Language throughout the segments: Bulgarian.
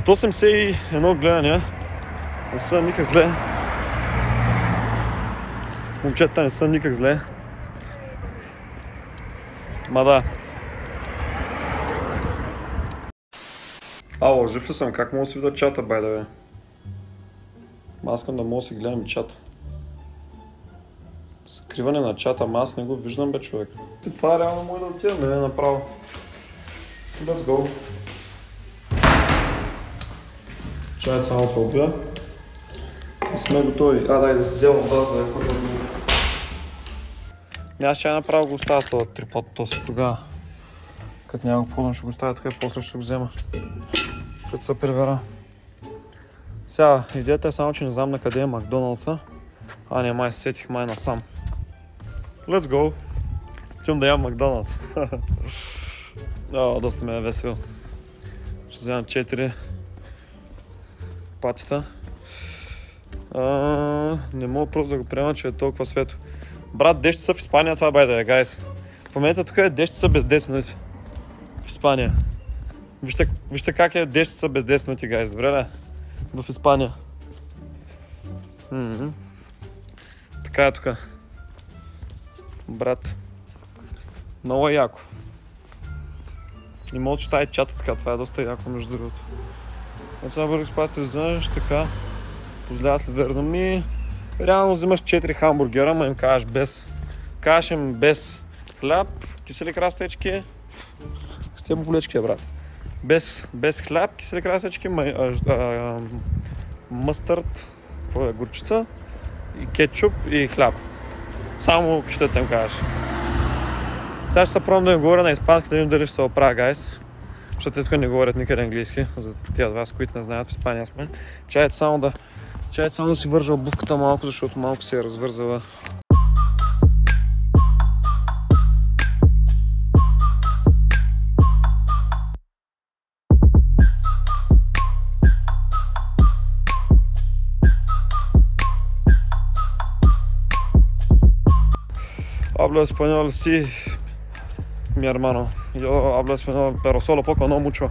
81 гледания. Не са никак зле. Момчета не са никак зле. Ма да. Ало, жив ли съм? Как мога да си видя чата, бай да бе? Аз искам да мога да си гледам и чата. Скриване на чата, ама аз не го виждам, бе, човек. Това реално може да отида, не е направо. Let's go. Чаят само се опия. И сме готови. Дай да си взема вода, да е фърля. Аз ще направо го оставя с този трипод, то си тогава. Като няма го подам, ще го оставя така и после ще го взема. Като се прибера. Сега, идеята е само, че не знам на къде е Макдоналдса. Не, май се сетих май насам. Let's go! Отивам да ям Макдоналдс. Доста ме е весело. Ще вземам 4 патита. Не мога просто да го приема, че е толкова светло. Брат, 10 часа в Испания, това бай да е, гайс. В момента тук е 10 часа без 10 минути. В Испания. Вижте как е 10 часа без 10 минути, гайс. Добре ли? В Испания. Така е тук. Брат. Много е яко. И мога да чета и чата така, това е доста яко между другото. Сега бърго спати, знаеш така. Позволяват ли верно ми? Реално взимаш 4 хамбургера, ма им кажеш без. Кажеш им без хляб, кисели краставички. С тези боболечки, брат. Без хляб, кисели краставички, мъстърд, горчица, и кетчуп и хляб. Само ще им кажеш. Сега ще се пробвам да им говоря на испански, да видим дали ще се оправя, гайс. Защото те тук не говорят никъде английски, за тия от вас, които не знаят, в Испания сме. Чайте само да си вържа обувката малко, защото малко се е развързала. Hablo español, sí, mi hermano. Yo hablo español, pero solo poco, no mucho.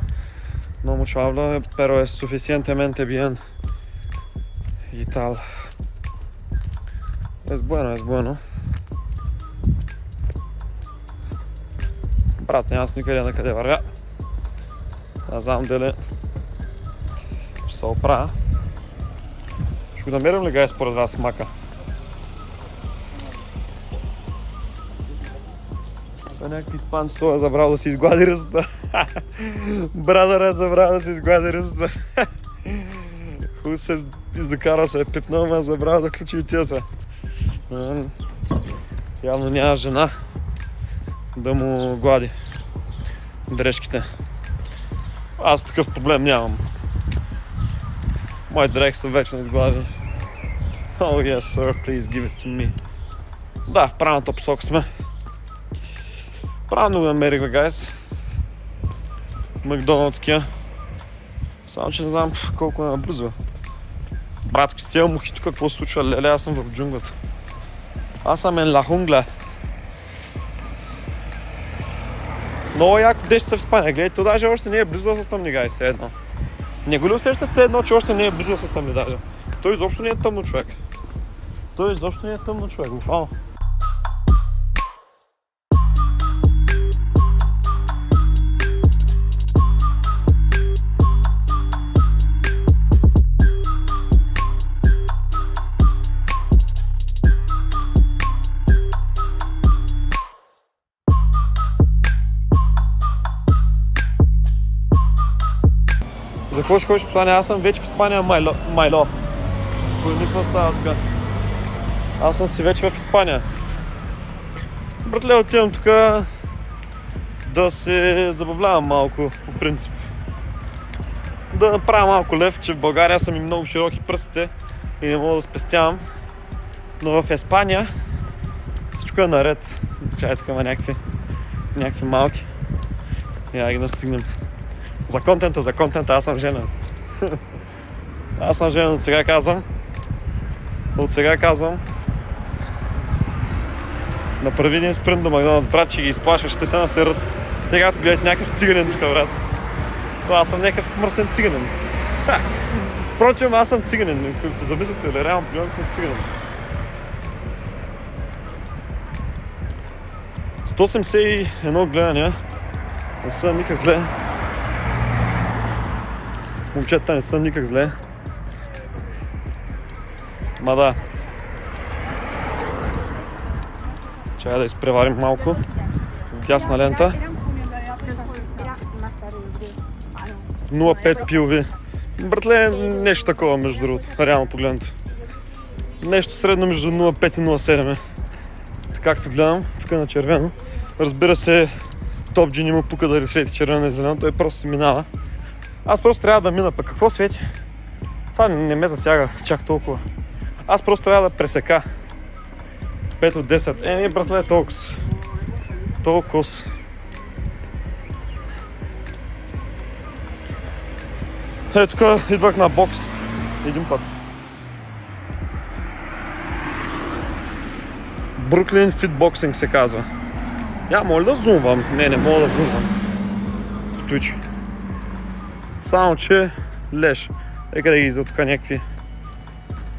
No mucho hablo, pero es suficientemente bien. Y tal. Es bueno, es bueno. Брат, няма с никъде на къде вървя. Не знам дали ще се оправя. Ще го намерим ли, гай, според вас мака? Някакви испанци, той е забрал да си изглади ръста. Брадър е забрал да си изглади ръста. Хубаво се издокара, се е пипнал, ма забрал да ключи утията. Явно няма жена да му глади дрежките. Аз такъв проблем нямам. Мои дрехи са вечно изгладени. Oh yes sir, please give it to me. Да, в правилната посока сме. Правилно го намерихме, гайс. Макдоналдския. Само че не знам колко е наблизо. Братски, с тези мухи тук какво се случва? Леле, аз съм в джунглата. Аз съм en la jungla. Много яко 10 часа в Испания. Гледай, то даже още не е близо да се стъмни, гайс, все едно. Не го ли усещат все едно, че още не е близо да се стъмни даже? Той изобщо не е тъмно, човек. Буквално. За какво ще ходиш в Испания? Аз съм вече в Испания, my love. Пойми какво става тук. Аз съм си вече в Испания. Братле, отивам тук да се забавлявам малко, по принцип. Да направя малко лев, че в България са ми много широки пръстите и не мога да спестявам. Но в Испания всичко е наред. Чай тук има някакви малки. Я ги настигнем. За контента, аз съм женен. Аз съм женен, от сега казвам. Направи един спринт до Макдоналдс, брат, че ги изплашваш, ще се насерат. Те като гледате някакъв циганин тук, брат. Това аз съм някакъв мръсен циганин. Впрочем, аз съм циганин, ако се замислите, реално погледно съм циганин. 181 гледания. Не са никак зле. Момчета не са никак зле. Ма да. Чакай да изпреварим малко в дясна лента. 0,5 POV. Братле, нещо такова между другото, реално погледнато. Нещо средно между 0,5 и 0,7 е. Както гледам, тук на червено. Разбира се, Top G не му пука да свети червено и зелено, той просто се минава. Аз просто трябва да мина, пък какво свети? Това не ме засяга чак толкова. Аз просто трябва да пресека. 5 от 10. Братле, толкова. Тук идвах на бокс един път. Бруклин Фитбоксинг се казва. Моля да зумвам. Не мога да зумвам. В Twitch. Само че леш. Нека да ги изда тук някакви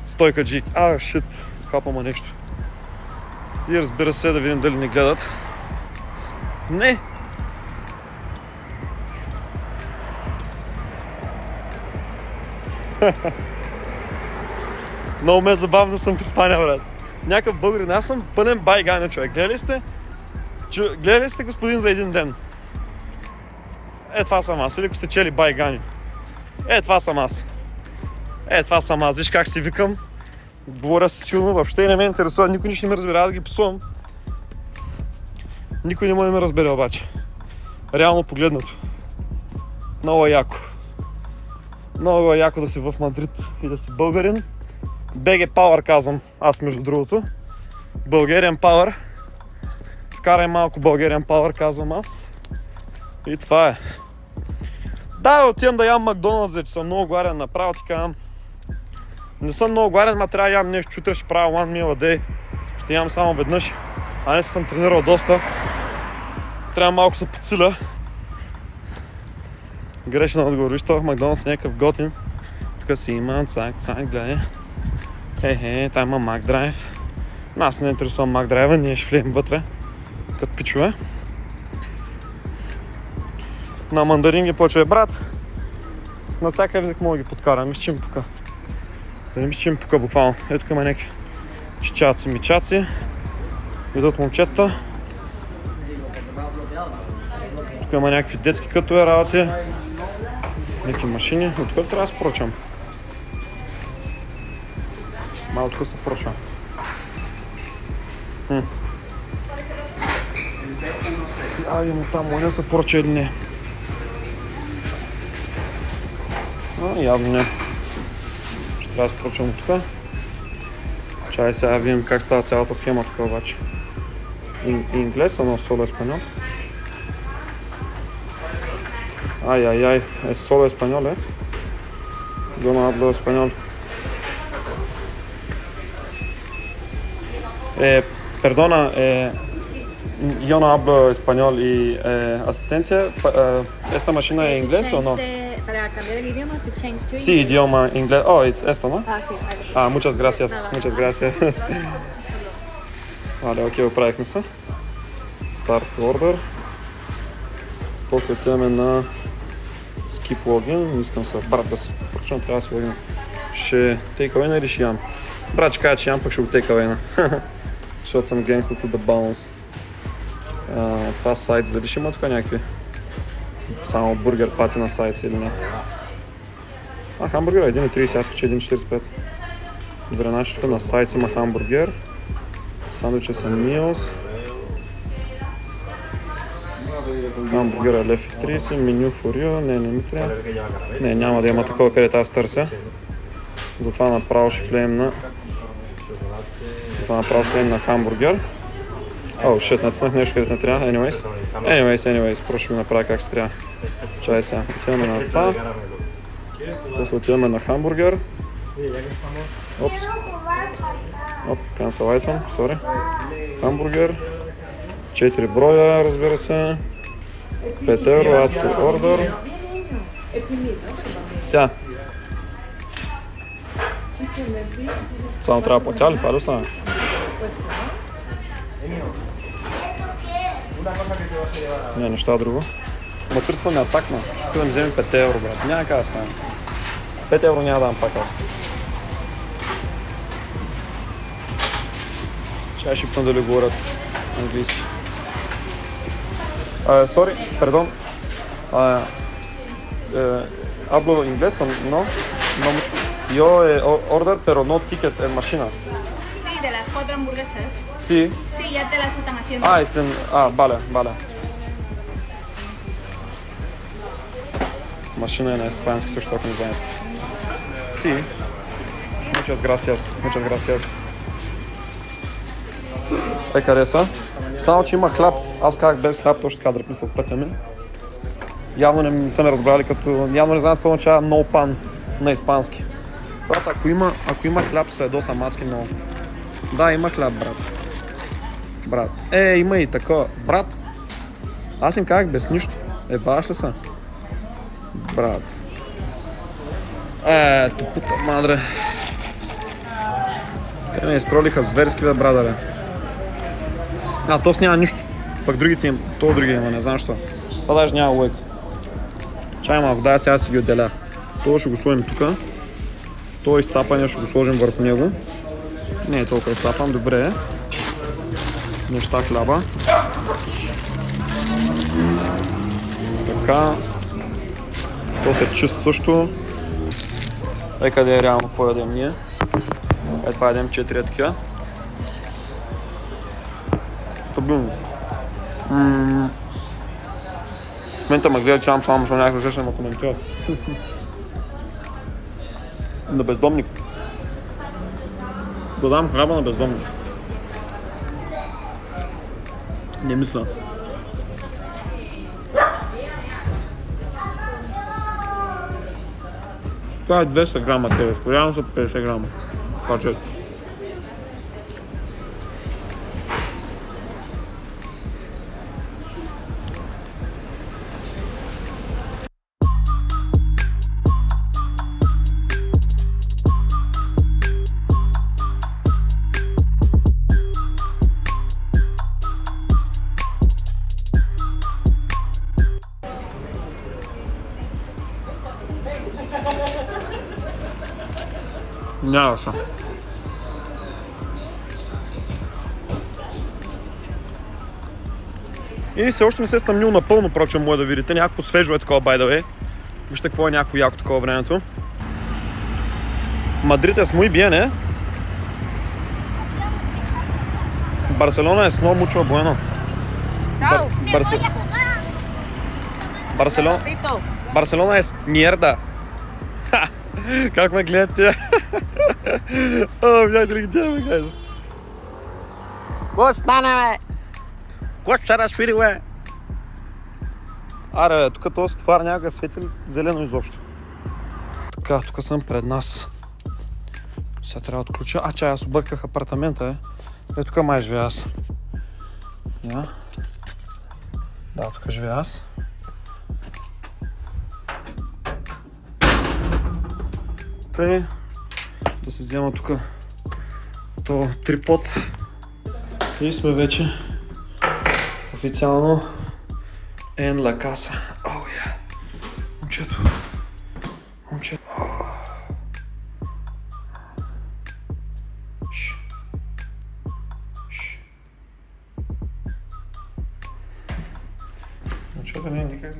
стойка джик. Шит. Хапама нещо. И разбира се да видим дали не гледат. Не! Много ме е забавно да съм в Испания, брат. Някакъв българин, аз съм пълен байганя, човек. Гледали сте господин за един ден? Това съм аз. Или ако сте чели байгани? Това съм аз. Това съм аз. Виж как си викам. Говоря си силно, въобще не ме интересува. Никой нищо не ме разбира, аз ги псувам. Никой не може да ме разбере обаче. Реално погледнато. Много е яко. Много е яко да си в Мадрид и да си българин. BG Power казвам аз, между другото. Bulgarian Power. Вкарай малко Bulgarian Power, казвам аз. И това е. Да, отивам да ям Макдоналдс, че съм много гладен, направо ти казвам. Не съм много гладен, ма трябва да ям нещо, чутре ще правя one meal a day. Ще ям само веднъж. Не съм тренирал доста. Трябва малко се подсиля. Грешен отговор, виж това в Макдоналдс е някакъв готин. Тук си има, цак, гледай. Там има Mac Drive. Нас не интересувам Mac Drive, ние ще влеем вътре. Като пичове. На мандарин ги почва брат. На всяка език мога да ги подкарам, мисля, че ми пука. Да не мисля, че ми пука буквално. Тук има някакви чичаци. Идват момчета. Тук има някакви детски кътове работи. Някакви машини. От тук трябва да се поръчам. Малко тук се поръчам. Но там може да се поръча или не. Явно не. Ще трябва да се поръчам от тук. Чай сега видим как става цялата схема тук обаче. Инглес, но соло еспаньол. Es solo español, Yo no hablo español. Perdona, yo no hablo español y asistencia. ¿Esta máquina es inglés o no? Para cambiar el idioma, to change to English. Sí, idioma inglés. Es esto, ¿no? Sí. Muchas gracias. Muchas gracias. Vale, окей, оправихме се. Start order. После отиваме на Skip login. Не искам се брат да се поръчам, трябва да се логина. Ще тейкавейна или ще ям? Брат ще кажа, че ям, пък ще го тейкавейна. Защото съм гейнснато да баланс. Това сайт, дали ще има тук някакви? Само бургер пати на сайт или не? Хамбургер е 1,30, аз хочу 1,45. Добре, значи тук на сайт има хамбургер. Сандвича са meals. Хамбургер е 1,30, меню for you. Не ми трябва. Не, няма да има такова, където аз търся. Затова направо ще влеем на хамбургер. Shit, натиснах нещо, където не трябва. Anyways, просто ще го направя как се трябва. Чай сега. Отиваме на това. После отиваме на хамбургер. Cancel item, sorry. Хамбургер. 4 броя, разбира се. 5 евро, add to order. Сега. Само трябва да платя ли? Това ли остане? Не, неща друго. Матрицата ме атакна. Иска да ми вземе 5 евро, брат. Няма как да стане. 5 евро няма да дам пак аз. Чай шипна дали говорят английски. Sorry, perdón. Hablo inglés o no? No mucho. Yo order, pero no ticket en máquina. Sí, de las 4 hamburguesas. Sí. Sí, ya te las están haciendo. Es en... vale, vale. Машина е на испански, също ако не знаете. Sí. Muchas gracias. Muchas gracias. Хареса. Само, че има хляб. Аз казах без хляб, точно така дръпни се от пътя ми. Явно не са ме разбрали, като явно не знаят какво означава no pan на испански. Брат, ако има хляб, се ядоса мацки много. Да, има хляб, брат. Брат. Има и такова. Брат, аз им казах без нищо. Баш ли са? Брат. Тупута мадре. Те ме изтролиха зверски, бе, брадъре. Тос няма нищо. Пък другите им, то другия има, не знам що. Това даже няма лойка. Чай малко, дай сега си ги отделя. Това ще го сложим тук. Това изцапане ще го сложим върху него. Не е толкова изцапан, добре е. Неща хляба. Така. То се чист също. Къде е реално какво ядем ние. Това ядем 4 такива. Стабилно. В момента ме гледа, че имам само някакво жеще ме коментират. На бездомник. Да дам хляба на бездомник. Не мисля. Това е 200 грама телешко, реално са 50 грама. Пачето. Няма са. И все още не се стъмнил напълно, прочем, може да видите. Някакво свежо е такова, by the way. Вижте какво е някакво яко такова времето. Мадрид е с muy bien, eh? Барселона е с много mucho bueno. Барселона е с mierda. Как ме гледат тя? Видяхте ли ги тя, ме кажа? Какво стана, бе? Какво ще разпири, бе? Аре, бе, тук този твар няма да свети зелено изобщо. Така, тук съм пред нас. Сега трябва да отключа. Чай, аз обърках апартамента, тук май живея аз. Да, тук живея аз. Да се взема тук то трипод и сме вече официално en la casa. Момчето. Момчето не е никак.